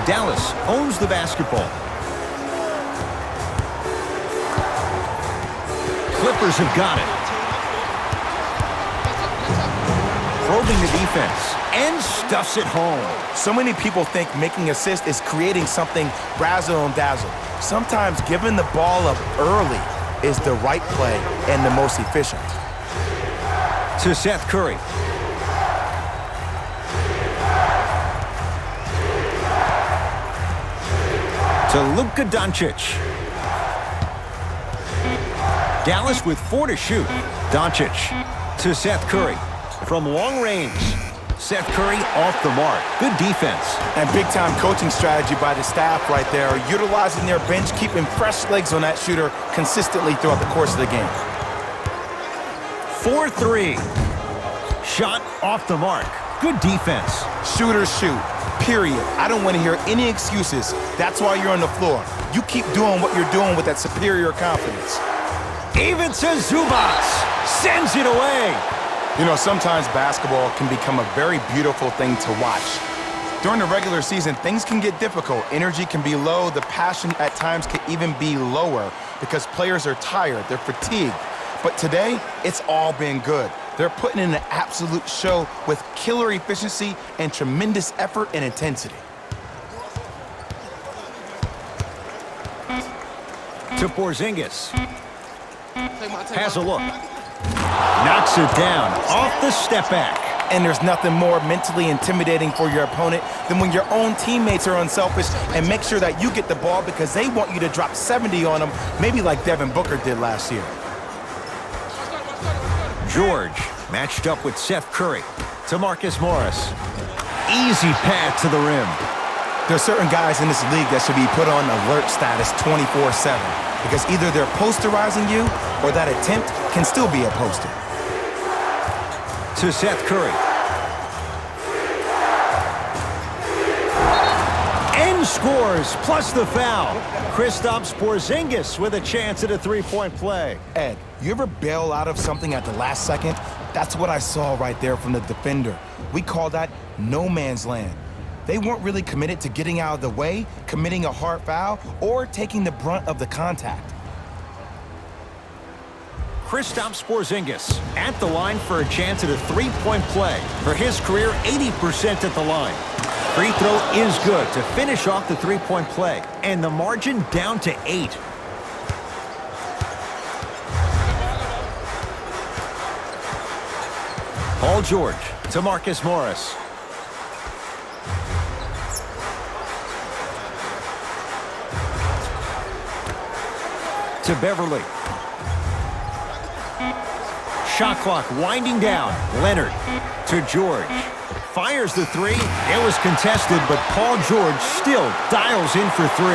Dallas owns the basketball. Clippers have got it. Probing the defense and stuffs it home. So many people think making assists is creating something razzle and dazzle. Sometimes giving the ball up early is the right play and the most efficient. To Seth Curry. To Luka Doncic. Dallas with 4 to shoot. Doncic to Seth Curry. From long range, Seth Curry off the mark. Good defense. And big-time coaching strategy by the staff right there, utilizing their bench, keeping fresh legs on that shooter consistently throughout the course of the game. 4-3. Shot off the mark. Good defense. Shooters shoot, period. I don't want to hear any excuses. That's why you're on the floor. You keep doing what you're doing with that superior confidence. Even to Zubats. Sends it away. You know, sometimes basketball can become a very beautiful thing to watch. During the regular season, things can get difficult. Energy can be low. The passion at times can even be lower because players are tired. They're fatigued. But today, it's all been good. They're putting in an absolute show with killer efficiency and tremendous effort and intensity. To Porzingis. Has a look. Knocks it down off the step back. And there's nothing more mentally intimidating for your opponent than when your own teammates are unselfish and make sure that you get the ball because they want you to drop 70 on them, maybe like Devin Booker did last year. George matched up with Seth Curry. To Marcus Morris. Easy path to the rim. There are certain guys in this league that should be put on alert status 24/7 because either they're posterizing you or that attempt can still be a poster. To Seth Curry. And scores, plus the foul. Kristaps Porzingis with a chance at a three-point play. Ed, you ever bail out of something at the last second? That's what I saw right there from the defender. We call that no man's land. They weren't really committed to getting out of the way, committing a hard foul, or taking the brunt of the contact. Kristaps Porzingis at the line for a chance at a three-point play. For his career, 80% at the line. Free throw is good to finish off the three-point play. And the margin down to 8. Paul George to Marcus Morris. To Beverly. Shot clock winding down. Leonard to George. Fires the three. It was contested, but Paul George still dials in for 3.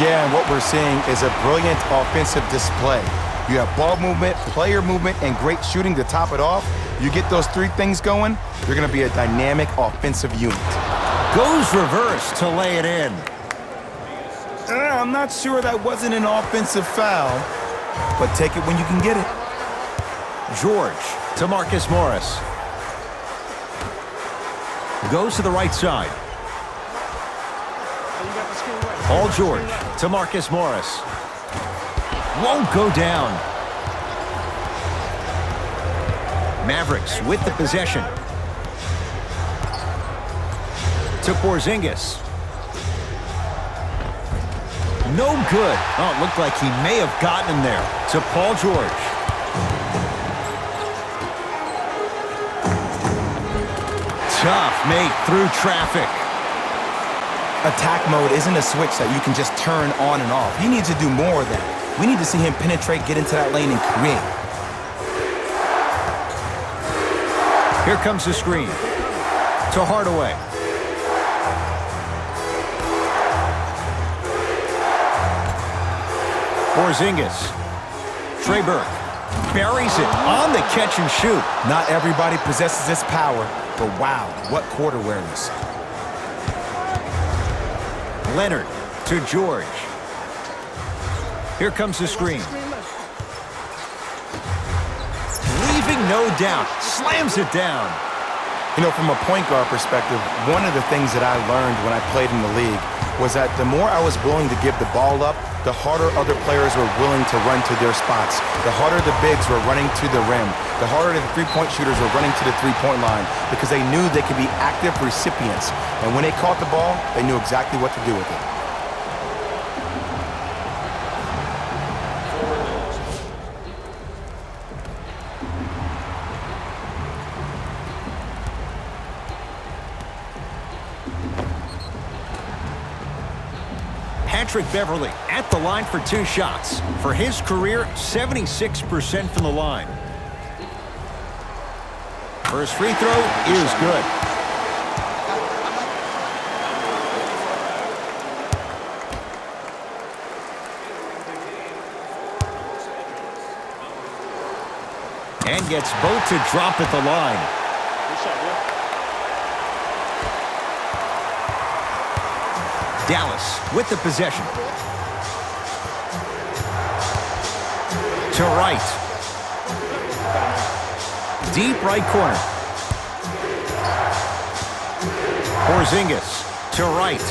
Yeah, and what we're seeing is a brilliant offensive display. You have ball movement, player movement, and great shooting to top it off. You get those 3 things going, you're going to be a dynamic offensive unit. Goes reverse to lay it in. I'm not sure that wasn't an offensive foul, but take it when you can get it. George to Marcus Morris. Goes to the right side. Paul George to Marcus Morris. Won't go down. Mavericks with the possession. To Porzingis. No good. Oh, it looked like he may have gotten him there. To Paul George. Tough make through traffic. Attack mode isn't a switch that you can just turn on and off. He needs to do more of that. We need to see him penetrate, get into that lane, and create. Here comes the screen. To Hardaway. Porzingis. Trey Burke. Buries it on the catch and shoot. Not everybody possesses this power, but wow, what court awareness. Leonard to George. Here comes the screen. Leaving no doubt. Slams it down. You know, from a point guard perspective, one of the things that I learned when I played in the league was that the more I was willing to give the ball up, the harder other players were willing to run to their spots. The harder the bigs were running to the rim. The harder the three-point shooters were running to the three-point line because they knew they could be active recipients. And when they caught the ball, they knew exactly what to do with it. Patrick Beverley at the line for 2 shots. For his career, 76% from the line. First free throw is good. And gets both to drop at the line. Dallas with the possession. To right. Deep right corner. Porzingis to right.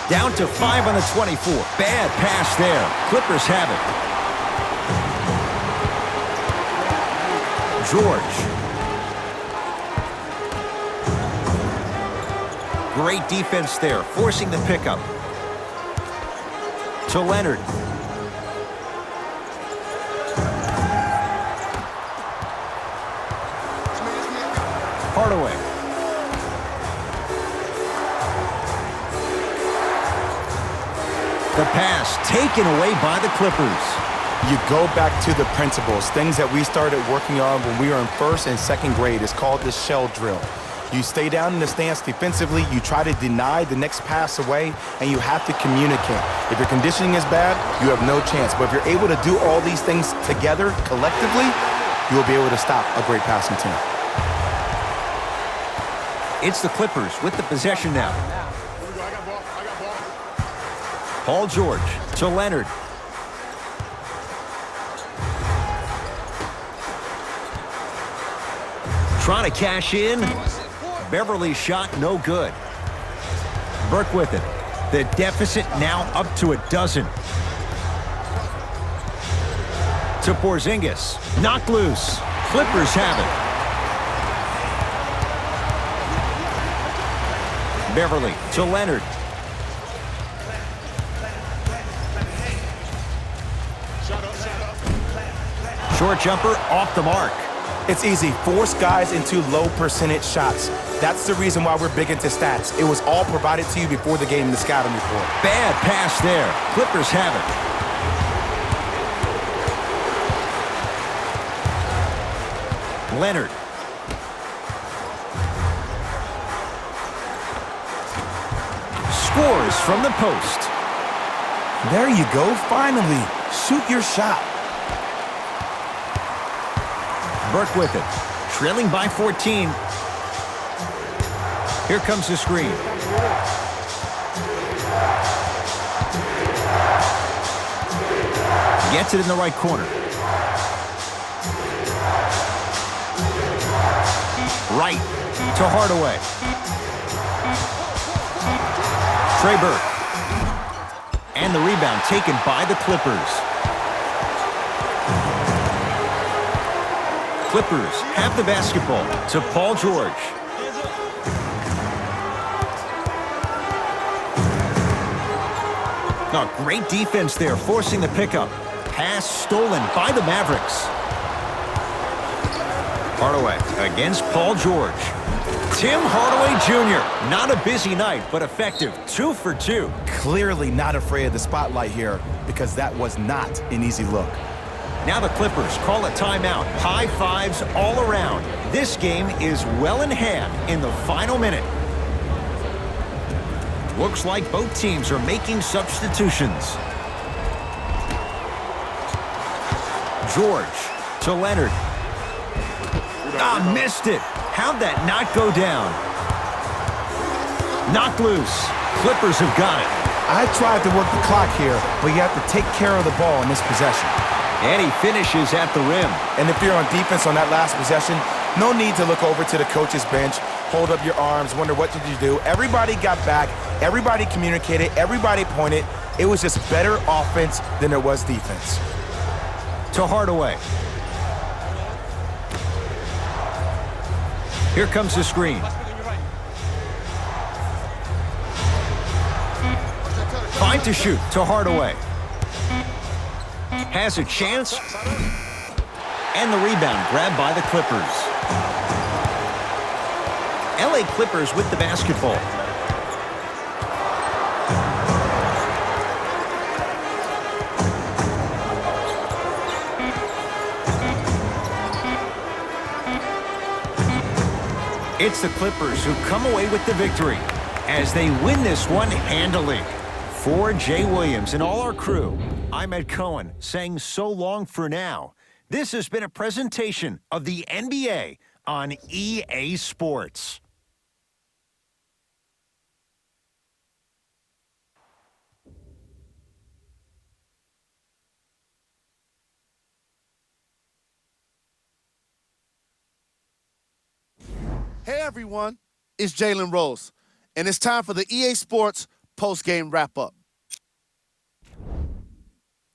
Down to 5 on the 24. Bad pass there. Clippers have it. George. Great defense there, forcing the pickup. To Leonard. Hardaway. The pass taken away by the Clippers. You go back to the principles, things that we started working on when we were in first and second grade. It's called the shell drill. You stay down in the stance defensively, you try to deny the next pass away, and you have to communicate. If your conditioning is bad, you have no chance. But if you're able to do all these things together, collectively, you'll be able to stop a great passing team. It's the Clippers with the possession now. Paul George to Leonard. Trying to cash in. Beverly's shot no good. Burke with it. The deficit now up to 12. To Porzingis. Knocked loose. Clippers have it. Beverly to Leonard. Short jumper off the mark. It's easy. Force guys into low percentage shots. That's the reason why we're big into stats. It was all provided to you before the game in the scouting report. Bad pass there. Clippers have it. Leonard. Scores from the post. There you go. Finally. Shoot your shot. Burke with it. Trailing by 14. Here comes the screen. Gets it in the right corner. Right to Hardaway. Trey Burke. And the rebound taken by the Clippers. Clippers have the basketball to Paul George. Oh, great defense there, forcing the pickup. Pass stolen by the Mavericks. Hardaway against Paul George. Tim Hardaway Jr. Not a busy night, but effective. 2 for 2. Clearly not afraid of the spotlight here because that was not an easy look. Now the Clippers call a timeout. High fives all around. This game is well in hand in the final minute. Looks like both teams are making substitutions. George to Leonard. Missed it. How'd that not go down? Knocked loose. Clippers have got it. I tried to work the clock here, but you have to take care of the ball in this possession. And he finishes at the rim. And if you're on defense on that last possession, No need to look over to the coach's bench, hold up your arms, wonder what did you do. Everybody got back, everybody communicated, everybody pointed. It was just better offense than it was defense. To Hardaway. Here comes the screen. Fine to shoot to Hardaway. Has a chance. And the rebound grabbed by the Clippers. LA Clippers with the basketball. It's the Clippers who come away with the victory as they win this one handily. For Jay Williams and all our crew, I'm Ed Cohen saying so long for now. This has been a presentation of the NBA on EA Sports. Hey everyone, it's Jalen Rose, and it's time for the EA Sports post-game wrap-up.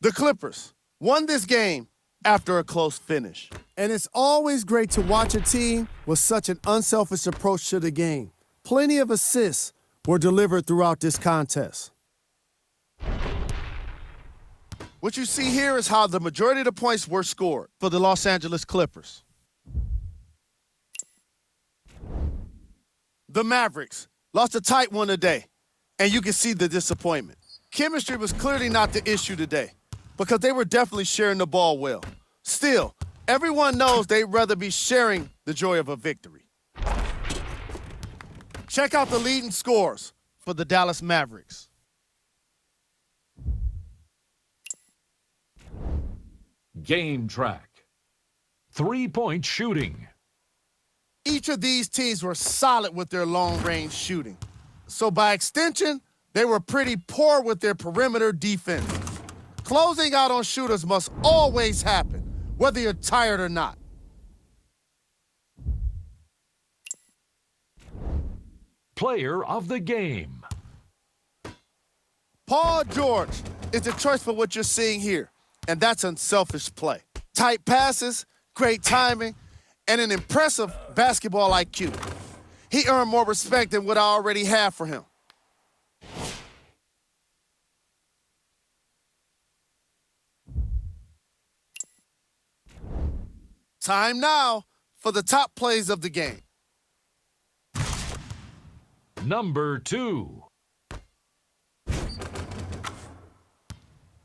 The Clippers won this game after a close finish. And it's always great to watch a team with such an unselfish approach to the game. Plenty of assists were delivered throughout this contest. What you see here is how the majority of the points were scored for the Los Angeles Clippers. The Mavericks lost a tight one today, and you can see the disappointment. Chemistry was clearly not the issue today because they were definitely sharing the ball well. Still, everyone knows they'd rather be sharing the joy of a victory. Check out the leading scores for the Dallas Mavericks. Game track. 3-point shooting. Each of these teams were solid with their long-range shooting. So by extension, they were pretty poor with their perimeter defense. Closing out on shooters must always happen, whether you're tired or not. Player of the game. Paul George is the choice for what you're seeing here, and that's unselfish play. Tight passes, great timing, and an impressive basketball IQ. He earned more respect than what I already have for him. Time now for the top plays of the game. Number 2.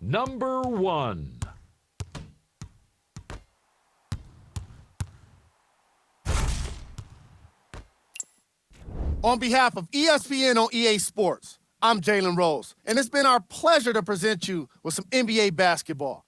Number 1. On behalf of ESPN on EA Sports, I'm Jalen Rose, and it's been our pleasure to present you with some NBA basketball.